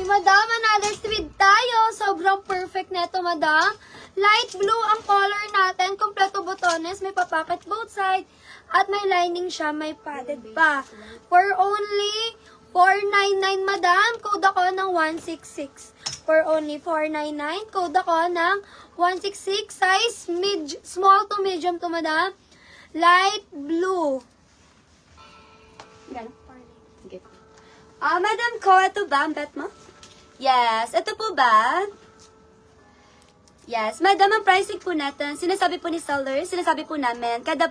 madam, another tweed tayo. Sobrang perfect neto, madam. Light blue ang color natin. Kompleto botones. May papocket both side. At may lining siya. May padded pa. For only 499, madam. Code ako ng 166. For only 499. Code ako ng 166. Size small to medium to, madam. Light blue. Gano'n? Okay. Madam ko, ito ba ang bet mo? Yes, ito po ba? Yes, madam, ang pricing po natin, sinasabi po ni seller, sinasabi po namin, kada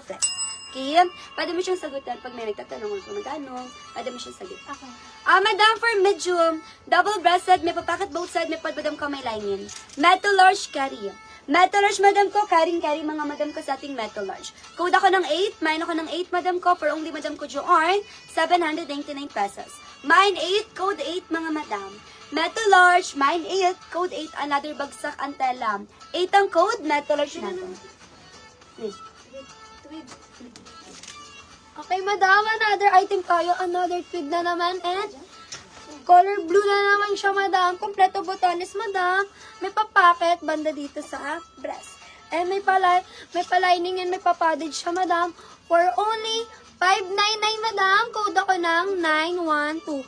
flex. Okay? Pwede mo siyang sagutan pag may nagtatanong kung magkano, pwede mo siyang sagutan. Okay. Madam, for medium, double-breasted, may papacket both side, may madam ko may lining. Metal large carry. Metal large, madam ko, carry mga madam ko sa ating metal large. Code ako ng 8, mine ako ng 8, madam ko, for only madam ko Joarn, 799 pesos. Mine 8, code 8, mga madam. Metal large, mine 8, code 8, another bagsak antela. 8 ang code, metal large natin. Okay, madam, another item tayo. Another tweed na naman. And color blue na naman siya, madam. Kompleto botones, madam. May papacket, banda dito sa breast. And may palining and may papadded siya, madam. For only 599, madam. Code ako ng 912.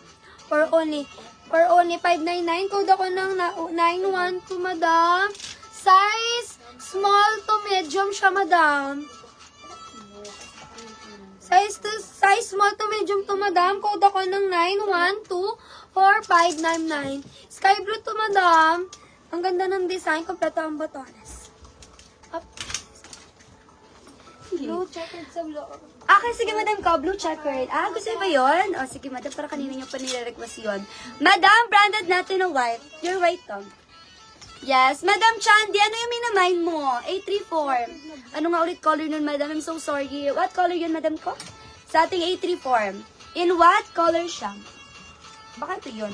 For only 599. Code ako ng 912, madam. Size small to medium siya, madam. Size small to medium to, madam. Code ako ng 9124599. Sky blue to, madam. Ang ganda ng design. Kompleto ang botones. Up. Blue checkered sa blue. Okay, sige madam ko, blue checkered. Gusto niyo ba yun? Sige madam, para kanina niyo pa nire-request yun. Madam, branded natin na white. You're right, Tom. Yes, Madam Chandy, ano yung minamine mo? 834. Ano nga ulit color nun, madam? I'm so sorry. What color yun, madam ko? Sa ating 834. In what color siya? Baka ito yun.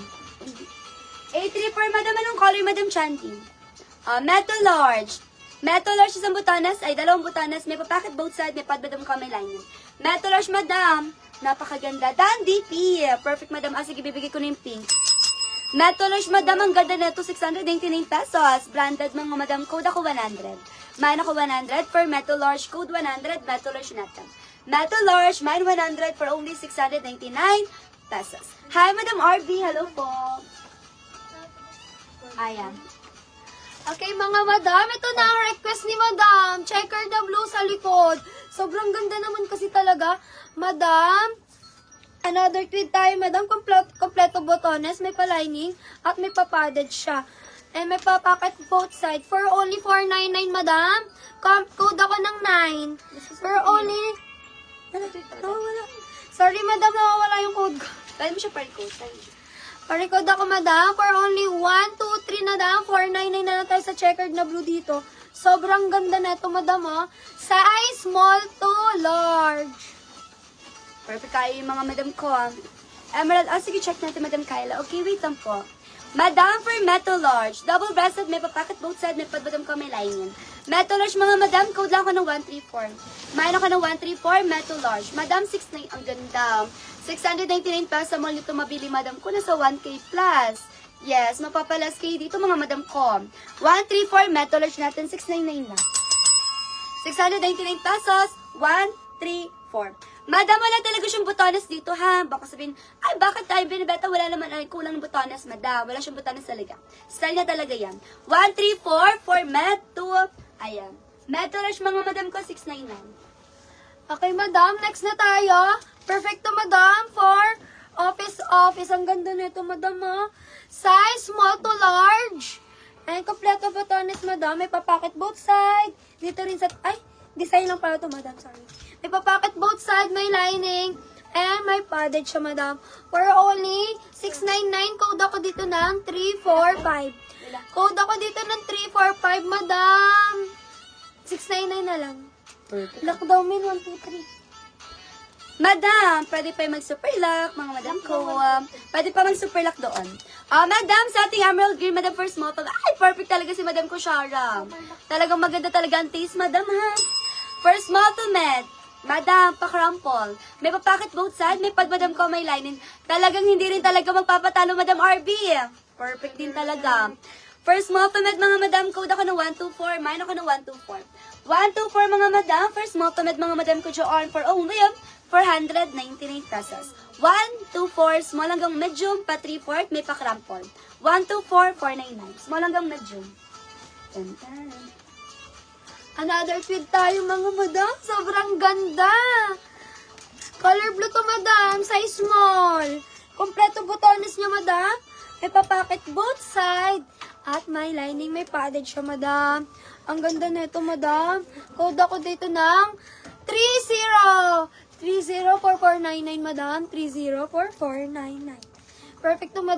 834, madam. Anong color, Madam Chandy? Metal large. Metal large isang butanas, ay dalawang butanas. May papacket both side, may padbadam ka, may lining. Metal large, madam. Napakaganda. Dandy P. Perfect, madam. Sige, bibigay ko na yung pink. Metal large, madam, ang ganda nito, 699 pesos. Branded mga madam, code ako 100. Mine ako 100 for metal large, code 100, metal large natin. Metal large, mine 100 for only 699 pesos. Hi, Madam RB, hello po. Ayan. Okay, mga madam, ito na ang request ni madam. Checker the blue sa likod. Sobrang ganda naman kasi talaga. Madam, another tweed tayo, madam. Kompleto botones, may palining, at may papadded siya. And may papacket both side. For only 499, madam. Code ako ng 9. For only... Nawawala. Sorry, madam, nawawala yung code ko. Pwede mo siya per-code. Pa-record ako, madam. For only 1, 2, 3, madam. 499 na lang tayo sa checkered na blue dito. Sobrang ganda na ito, madam, oh. Size small to large. Perfect kayo yung mga madam ko. Emerald, sige, check natin, Madam Kyla. Okay, wait lang po. Madam for metal large. Double-breasted, may papacket both side, may padbadam ko, may lining. Metal large, mga madam, code lang ako ng 134. Mayroon ako ng 134, metal large. Madam, 69, ang ganda. 699 pesos sa mall nito mabili, madam ko, nasa 1K plus. Yes, mapapalas kayo dito, mga madam ko. 134, metal large natin, 699 na. 699 pesos, 134. Madam, wala talaga siyang botones dito, ha? Baka sabihin, ay, bakit tayo binibeta? Wala naman, ay, kulang ng botones, madam. Wala siyang botones talaga. Style na talaga yan. 134 for metal. Ayan. Metal large, mga madam ko, 699. Okay, madam. Next na tayo. Perfecto, madam, for office. Ang ganda nito, madam, oh. Size small to large. And kompleto botones, madam. May papacket both side. Dito rin sa... Ay, design lang pala ito, madam. Sorry. May papacket both side, may lining, and may padded siya, madam. For only 699, code ako dito ng 345. Code ako dito ng 345, madam. 699 na lang. Perfect. Lock daw, min, 1, 2, 3. Madam, pwede pa yung mag-super lock, mga madam ko. Pwede pa mag-super lock doon. Madam, sa ating emerald green, madam, for small to... Ay, perfect talaga si madam ko, Shara. Talagang maganda talaga ang taste, madam, ha? For small to med. Madam, pa-crumple. May pa-pocket both side, may pad, Madam ko, may lining. Talagang hindi rin talaga magpapatalo, Madam RB. Perfect din talaga. First multimed, mga Madam, code ako ng 124. Mine ako ng 124. 124, mga Madam. First multimed, mga Madam ko on for only 499 pesos. 124, small hanggang medium, pa 3/4, may pa-crumple. 124, 499. Small hanggang medium. Tantan. Another tweet tayo mga madam. Sobrang ganda. Color blue to madam. Size small. Kompleto butones niya madam. May papacket both side. At may lining. May padded siya madam. Ang ganda nito madam. Code ako dito ng 30. 304499 madam. 304499. Perfect to madam.